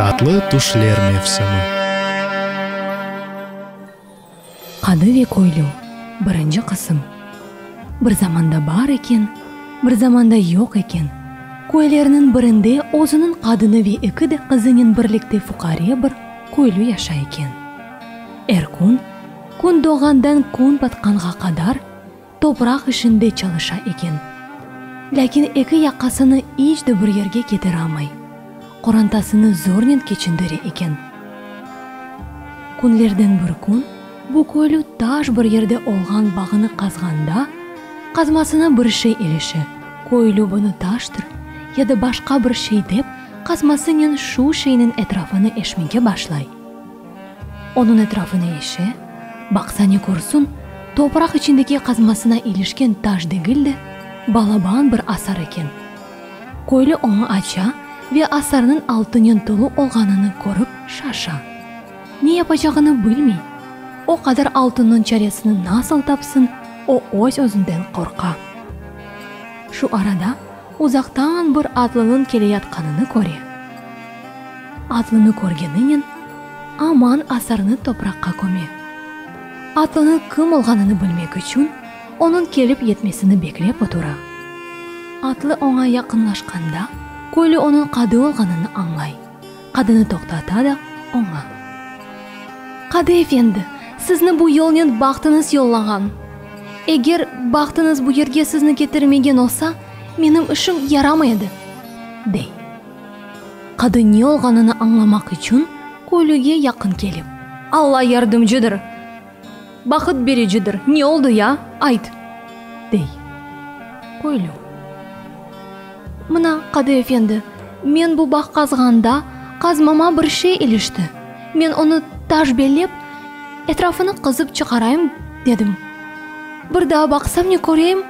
Татлы түшлер мевсімі. Қадыве көйлу, бірінші қысым. Бір заманда бар екен, бір заманда yok екен. Көйлерінің бірінде өзінің қадыны ве екіді қызының бірлікте фуқария бір көйлу яша екен. Күн доғандан күн батқанға қадар топырақ ішінде çalışа екен. Ләкин екі яқасыны ешді бір ерге кетер алмай, қорантасыны зорнен кечіндіре екен. Күнлерден бір күн, бұл көйлу таш бір ерде олған бағыны қазғанда, қазмасына бір шей еліші. Көйлу бұны таштыр, яды башқа бір шей деп, қазмасының шу шейінің әтрафыны эшмеге башлай. Оның әтрафыны еше, бақса не көрсін, топырақ ішіндегі қазмасына елішкен таш дегілді, балабан бір асар екен. Көйлі оңы ача ве асарының алтынен толы олғанını көріп шаша. Не yapacağını білмей, о қадар алтынның чаресini насыл тапсын, о өзінден қорқа. Шу арада ұзақтан бір атлының келе ятқанını көре. Атлыны көргенінен аман асарыны топыраққа көме. Атлының кім олғанını білмек үшін, оның келіп етмесini бекілеп отыра. Атлы оңа яқынлашқанда, көйлі оның қады олғанını аңлай. Қадыны тоқтата да оңа. Қады efendi, сізні бұл елнен бақтыңыз yolлаған. Егер бақтыңыз бұл ерге сізні кетірмеген олса, менің ішім ярамайды, дей. Қады не олғанını аңламақ үшін, көйліге яқын келіп. Алла ярдымчыдыр, бақыт бережідір, не олды я, айт, дей. Көйлі. Мына Қады efendi, мен бұл бақ қазғанда, қазмама бір шей елішті. Мен оны таш белеп, әтрафыны қызып шығарайым, дедім. Бір да бақсам не көрейім?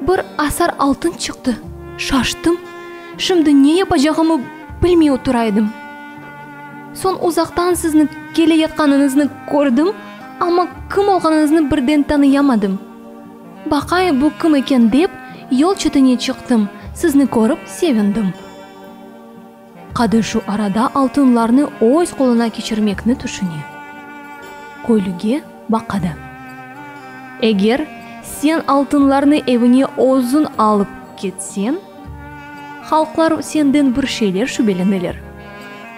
Бір асар алтын шықты, шаштым. Шымды не yapacağımı білмей отырайдым. Сон ұзақтан сізні келе етқаныңызны көрдім, ама кім олғаныңызны бірден таныямадым. Бақай бұл кім екен деп, yol çetine çıktım, сізні көріп севіндім. Қады шу арада алтынларны өз қолына кешірмекні түшіне. Көйліге бақады. Егер сен алтынларны evine өзін алып кетсен, халқлар сенден бір şeyler шүбеленелер.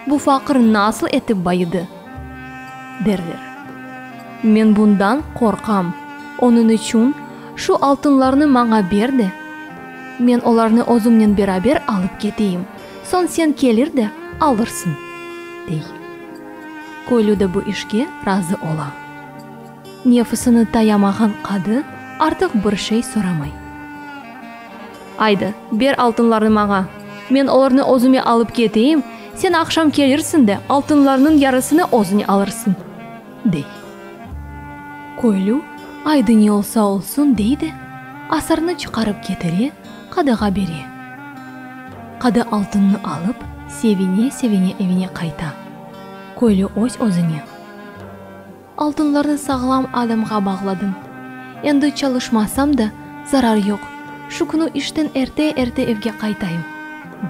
Бұл фақыр насыл етіп байыды, дерлер. Мен бұндан қорқам. Оның үшін шу алтынларны маңа берді. Мен оларны өзімнен берабер алып кетейім. Сон сен келір де алырсың, дей. Көйлі де бұл ішке разы ола. Нефісіні таямаған қады артық бір шей сорамай. Айды, бер алтынларны маңа. Мен оларны өзіме алып кетейім, сен ақшам келірсің де алтынларының ярысыны өзіне алырсың, дей. Көйлі айды не олса олсын дейді, асарыны шығарып кетіре, қадыға бере. Қады алтынны алып, севине evine қайта. Көйлі өзіне. Алтынларды сағылам адамға бағладым. Енді çalışмасам да зарар жоқ. Шу күні іштен ерте evге қайтайым,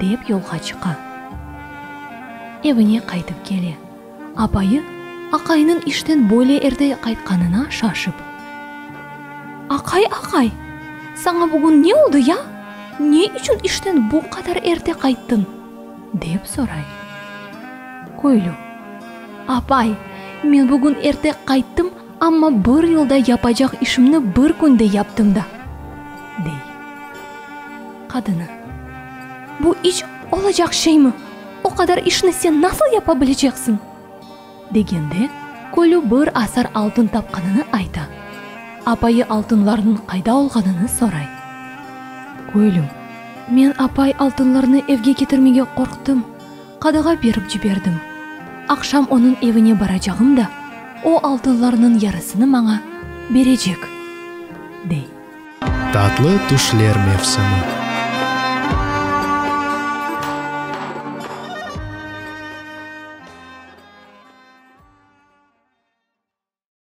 деп yolға çıqa. Evine қайтып келе. Апайы Ақайының іштен бөле ерте қайтқанына шашып. Ақай, саңа бүгін не oldu ya? Не үшін іштен бұл қадар ерте қайттың? Деп сорай. Көйлі. Апай, мен бүгін ерте қайттым, амма бір yolda yapacak işimni bir күнде yaptım da, дей. Қадыны. Bu iş olacak şey mi? O kadar işini sen nasıl yapabileceksin? Дегенде, көйлі бір асар алтын тапқанını айта. Апайы алтынларының қайда олғанını сорай. Көйлім, мен апай алтынларны evге кетірмеге қорқтым. Қадыға беріп жібердім. Ақшам оның evine барacağım да, о алтынларының ярысыны маңа бережек, дей. Татлы түшлер мевсімі.